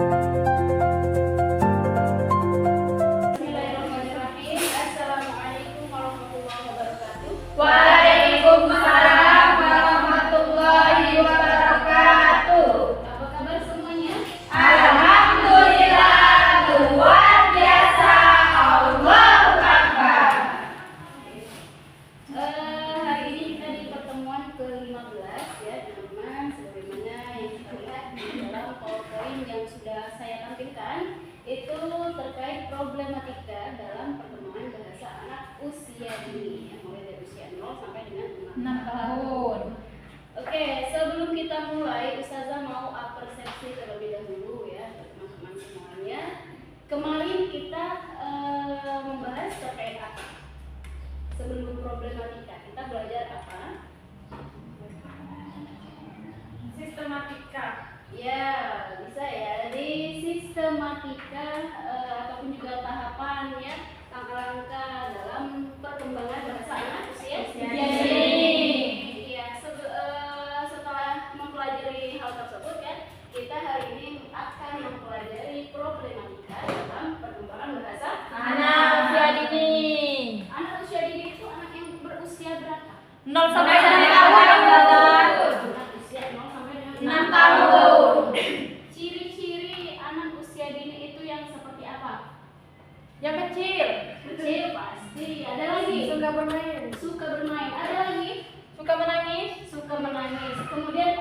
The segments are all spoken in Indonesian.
Bismillahirrahmanirrahim. Assalamualaikum warahmatullahi wabarakatuh. Waalaikumsalam warahmatullahi wabarakatuh. Apa kabar semuanya? Alhamdulillah, luar biasa. Allahu Akbar. Hari ini kita di pertemuan ke-15 ya teman-teman. Sebagaimana yang kita lihat di dalam PowerPoint yang sudah saya tampilkan, itu terkait problematika dalam perkembangan bahasa anak usia dini, yang mulai dari usia 0 sampai dengan 6 tahun. Oke, sebelum kita mulai, Ustazah mau apresiasi terlebih dahulu ya teman-teman semuanya. Kemarin kita membahas terkait apa? Sebelum problematika, kita belajar apa? Sistematika. Ya, bisa ya. Jadi sistematika ataupun juga tahapan ya, langkah-langkah dalam perkembangan bahasa anak usia dini. Iya, setelah mempelajari hal tersebut ya, kita hari ini akan mempelajari problematika dalam perkembangan bahasa Anak usia dini. Anak usia dini itu anak yang berusia berapa? 0 sampai 1 tahun. Anak usia 0 sampai dengan 6 tahun. Ciri-ciri anak usia dini itu yang seperti apa? Yang kecil. Kecil pasti. Ada lagi? Suka bermain. Suka bermain. Ada lagi? Suka menangis. Suka menangis. Kemudian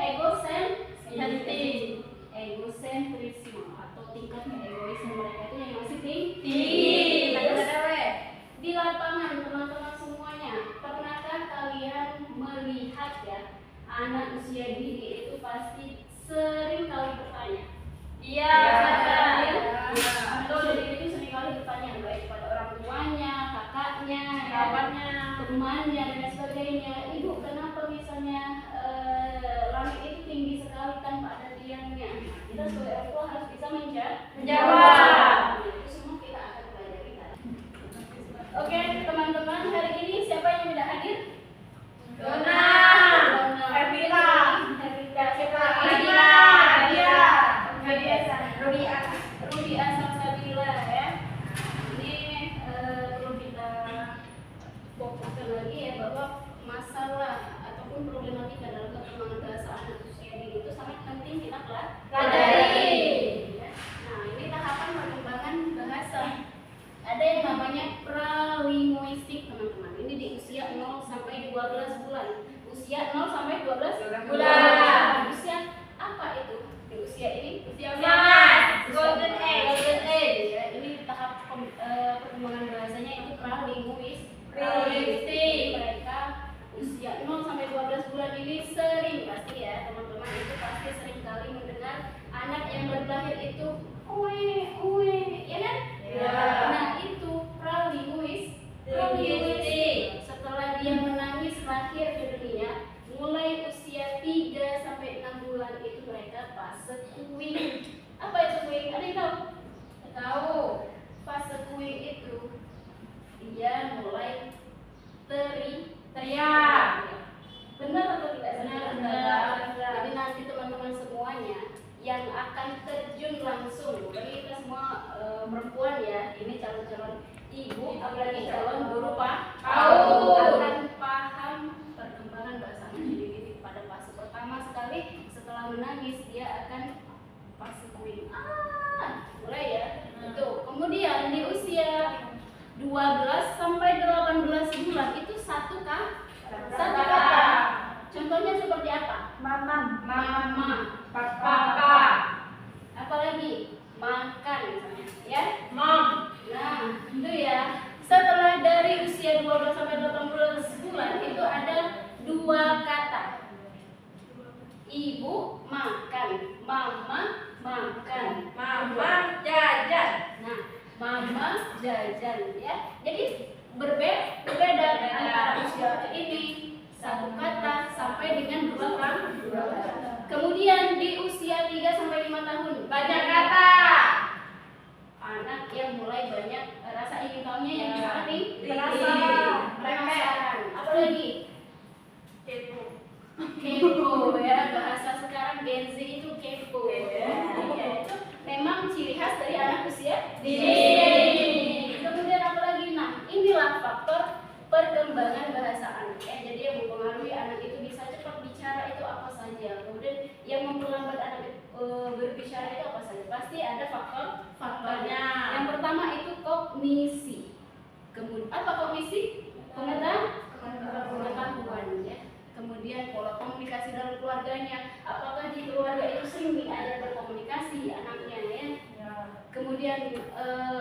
Sensitif. egosentrisme atau tingkat keegoisan mereka itu yang masih tinggi. Terus Di lapangan teman-teman semuanya, pernahkah kalian melihat ya anak usia dini itu pasti sering kali bertanya? Iya. Anak usia dini itu sering kali bertanya baik kepada orang tuanya, kakaknya, Kawannya. temannya dan lain sebagainya. Ibu, kenapa misalnya langit itu tinggi sekali tanpa ada tiangnya? Kita sebagai orang tua harus bisa menjawab. Itu semua kita akan pelajari tadi. Oke, teman-teman, hari ini siapa yang tidak hadir? Dona. Evita. Siapa? Rudi Asam Sabila ya. Ini perlu kita fokuskan lagi ya bahwa masalah ataupun problematika dalam perkembangan bahasa anak usia dini itu sangat penting kita pelajari. Nah, ini tahapan perkembangan bahasa. Ada yang namanya pralinguistik teman-teman. Ini di usia 0 sampai 12 bulan. Usia 0 sampai 12 bulan. Usia apa itu? Di usia ini usia Emas. Usia Golden age. Golden age ya. Ini tahap perkembangan bahasanya itu pralinguistik. Mereka usia 0 sampai 12 bulan ini sering pasti ya teman-teman, itu pasti sering kali mendengar anak yang baru lahir itu uwe, ya kan? Ya. Nah, itu pralinguistik. Setelah dia menangis lahir ke dunia, mulai usia 3 sampai 6 bulan itu mereka fase kuing. Apa itu kuing? Ada yang tahu? Tahu. Fase kuing itu dia mulai teriak. Benar atau tidak? Benar. Jadi nanti teman-teman semuanya yang akan terjun langsung, bagi kita semua perempuan ya, ini calon-calon ibu, apalagi calon guru akan paham perkembangan bahasa anak dini pada fase pertama sekali. Setelah menangis dia akan fase kuing. Mulai ya. Itu. Kemudian di usia 12 sampai 18 bulan itu satu kata. Contohnya seperti apa? Mama, papa. Apalagi makan misalnya, ya. Mom. Nah, itu ya. Setelah dari usia 12 sampai 18 khas dari anak usia dini. Kemudian apa lagi? Nah, inilah faktor perkembangan bahasa anak ya. Jadi yang mempengaruhi anak itu bisa cepat bicara itu apa saja. Kemudian yang memperlambat anak berbicara itu apa saja. Pasti ada faktornya. Yang pertama itu kognisi. Kemudian apa kognisi? Pengetahuan ya. Kemudian pola komunikasi dalam keluarganya. Apakah di keluarga itu sering diajar berkomunikasi anaknya ya? Kemudian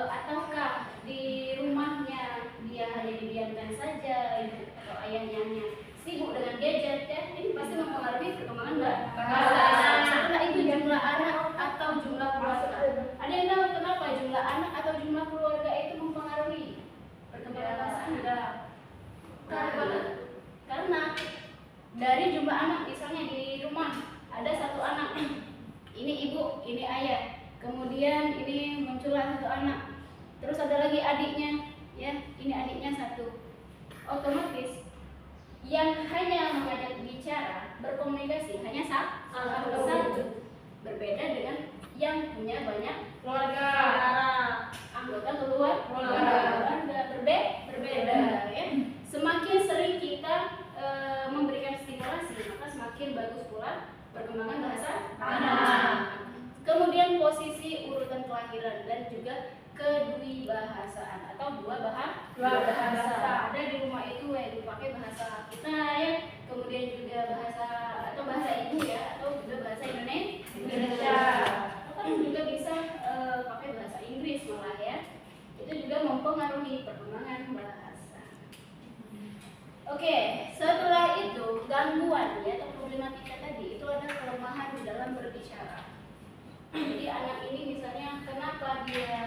ataukah di rumahnya dia hanya dibiarkan saja ibu atau ayahnya sibuk dengan gadget ya, ini pasti mempengaruhi perkembangan bahasa. Setelah itu jumlah anak atau jumlah keluarga. Ada yang tahu kenapa jumlah anak atau jumlah keluarga itu mempengaruhi perkembangan bahasa anak? Karena dari jumlah anak, misalnya di rumah ada satu anak, ini ibu, ini ayah. Kemudian ini muncullah satu anak, terus ada lagi adiknya, ya, ini adiknya satu. Otomatis yang hanya mengajak bicara, berkomunikasi hanya satu. Berbeda dengan yang punya banyak Keluarga. anggota keluarga, berbeda, ya. Semakin sering kita memberikan stimulasi, maka semakin bagus pula perkembangan bahasa anak. Kemudian posisi urutan kelahiran dan juga kedwibahasaan atau dua bahasa. Ada di rumah itu yang dipakai bahasa kita ya, kemudian juga bahasa atau bahasa ibu ya, atau juga bahasa Indonesia. Atau juga bisa pakai bahasa Inggris malah ya. Itu juga mempengaruhi perkembangan bahasa. Oke, setelah itu gangguan ya atau problematika tadi itu ada kelemahan di dalam berbicara. Jadi anak ini misalnya kenapa dia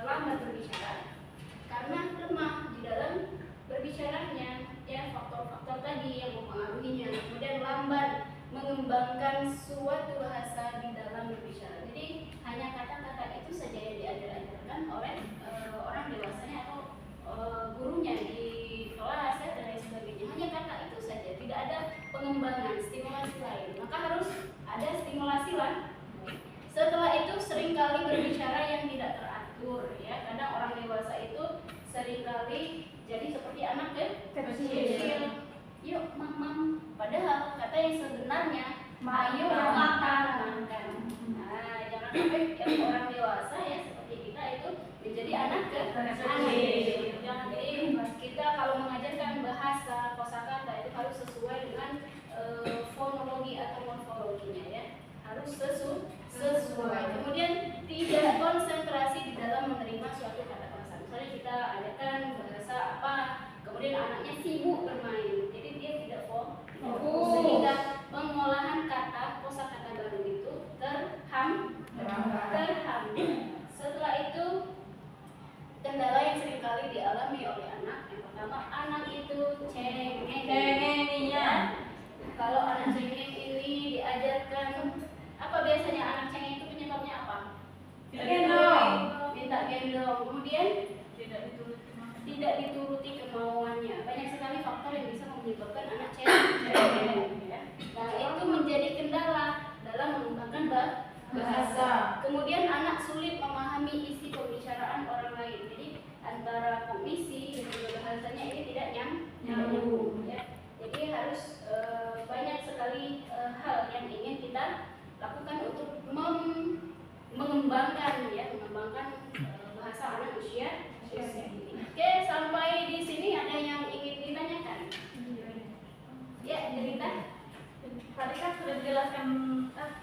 lambat berbicara? Karena lemah di dalam berbicaranya, ya faktor-faktor tadi yang mempengaruhinya. Kemudian lambat mengembangkan suatu bahasa di dalam berbicara. Jadi hanya kata-kata itu saja yang diajarkan oleh orang dewasanya atau gurunya di kelas ya, dan lain sebagainya. Hanya kata itu saja, tidak ada pengembangan, stimulasi lain. Maka harus ada stimulasi lain. Setelah itu seringkali berbicara yang tidak teratur ya. Kadang orang dewasa itu seringkali jadi seperti anak kecil. Yuk mam, padahal kata yang sebenarnya ayo makan. Nah, jangan sampai yang orang dewasa ya seperti kita itu menjadi anak kecil. Jangan, jadi kita kalau mengajarkan bahasa kosakata itu harus sesuai dengan fonologi atau morfologinya ya. Harus sesuai. Kemudian tidak konsentrasi di dalam menerima suatu kata bahasa. Misalnya kita ajarkan bahasa apa, kemudian anaknya sibuk bermain, jadi dia tidak fokus sehingga pengolahan kata kosakata baru itu terhambat. Setelah itu kendala yang seringkali dialami oleh anak. Yang pertama, anak itu cengeng ya. Kalau anak cengeng ini diajarkan apa biasanya anak cengeng itu penyebabnya apa? Minta gendong. Kemudian tidak dituruti kemauannya. Banyak sekali faktor yang bisa menyebabkan anak cengeng ya. Nah, itu menjadi kendala dalam mengembangkan bahasa. Kemudian anak sulit memahami isi pembicaraan orang lain. Jadi antara komisi dan juga bahasanya ini tidak nyambung ya. Jadi harus banyak sekali hal yang ingin kita lakukan untuk mengembangkan bahasa anak usia ini. Oke, sampai di sini ada yang ingin ditanyakan? Ya, cerita. Tadi kan sudah dijelaskan,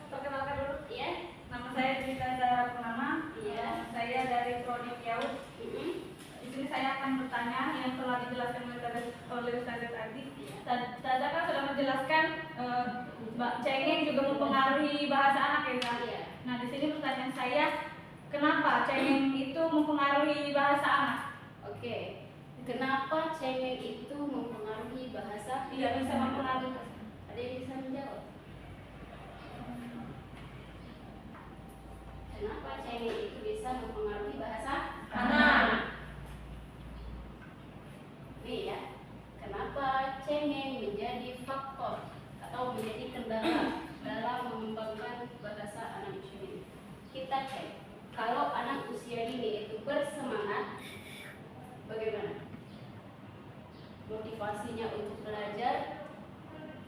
perkenalkan dulu. Ya. Nama saya Cerita Zahra Purnama. Iya. Saya dari Prodi Kiaut. Di sini saya akan bertanya yang telah dijelaskan oleh Ustazah tadi. Ustazah kan sudah menjelaskan cengeng juga mempengaruhi bahasa anak ya. Iya. Nah, di sini pertanyaan saya, kenapa cengeng itu mempengaruhi bahasa anak? Oke. Kenapa cengeng itu mempengaruhi bahasa? Tidak bisa mempengaruhi. Ada yang bisa menjawab? Kenapa cengeng itu bisa mempengaruhi bahasa Anak. Nih ya. Kenapa cengeng menjadi faktor atau menjadi kendala dalam mengembangkan bahasa anak ini? Kita cek. usia dini itu bersemangat, bagaimana? Motivasinya untuk belajar,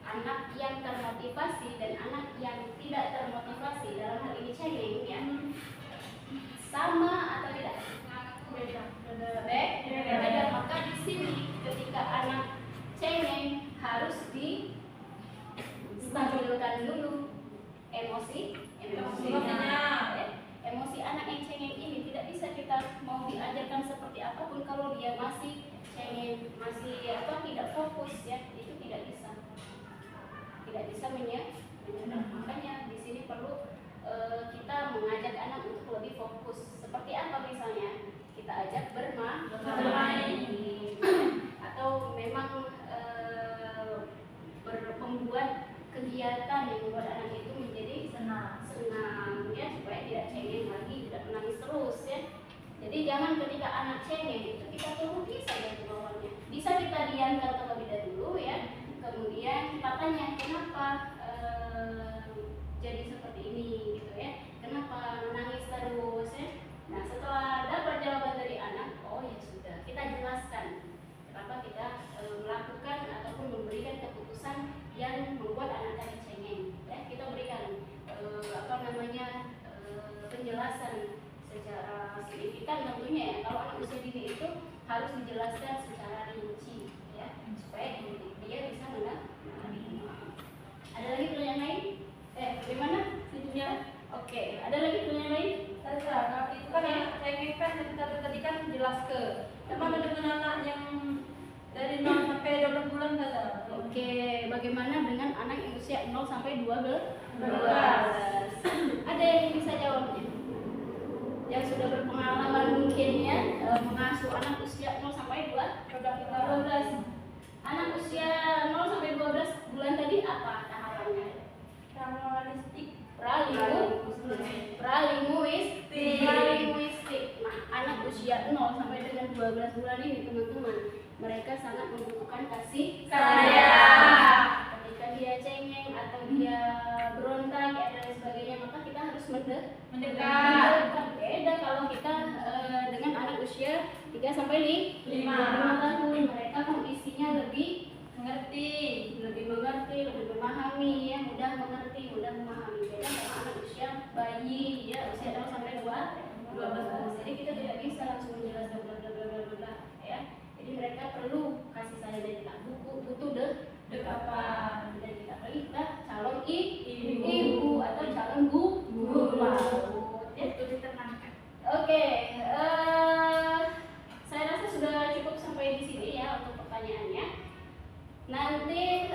anak yang termotivasi dan anak yang tidak termotivasi, dalam hal ini cengeng ya, sama atau tidak? Beda. Beda. Maka di sini ketika anak cengeng harus distabilkan dulu emosinya. Emosi anak yang cengeng ini tidak bisa kita mau diajarkan seperti apapun kalau dia masih cengeng, masih tidak fokus ya, itu tidak bisa menyerap. Makanya di sini perlu kita mengajak anak untuk lebih fokus. Seperti apa misalnya? Kita ajak bermain atau memang membuat kegiatan yang membuat anak itu menjadi senang ya, supaya tidak cengeng lagi, tidak menangis terus ya. Jadi jangan ketika anak cengeng itu kita turuti saja kemauannya. Bisa kita diamkan terlebih dahulu ya. Kemudian kita tanya kenapa jadi seperti ini gitu ya. Kenapa menangis terus ya. Nah, setelah dapat jawaban dari anak, oh ya sudah, kita jelaskan kenapa kita melakukan ataupun memberikan keputusan yang membuat anak tadi cengeng ya. Kita berikan penjelasan secara signifikan tentunya ya. Kalau anak usia dini itu harus dijelaskan secara rinci ya, supaya dia bisa mengerti. Ada lagi pertanyaan lain? Bagaimana? Ya. Oke, ada lagi pertanyaan lain? Kalau itu kan ya, cengeng kan tadi kan jelas ke. Bagaimana dengan anak yang dari 0 sampai 12 bulan saja? Oke, bagaimana dengan anak yang usia 0 sampai 12? Ada yang bisa jawabnya? Yang sudah berpengalaman mungkin ya, mengasuh anak usia 0 sampai 12. Anak usia 0 sampai 12 bulan tadi apa tahapannya? Pralinguistik. Nah, anak usia 0 sampai dengan 12 bulan ini teman-teman, mereka sangat membutuhkan kasih sayang. Ketika dia cengeng atau dia berontak ya, dan sebagainya, maka kita harus mendekat. Beda kalau kita dengan anak usia 3 sampai 5 tahun, mereka kondisinya lebih mengerti, lebih memahami ya, mudah mengerti, mudah memahami. Beda sama anak usia bayi ya, usia 0 sampai 12. Jadi kita tidak bisa langsung menjelaskan bla ya. Jadi mereka perlu kasih sayang dan kita butuh dekapan, dan kita perlu kita calon ibu atau calon guru ya, itu ditenangkan. Oke, saya rasa sudah cukup sampai di sini ya untuk pertanyaannya. Nanti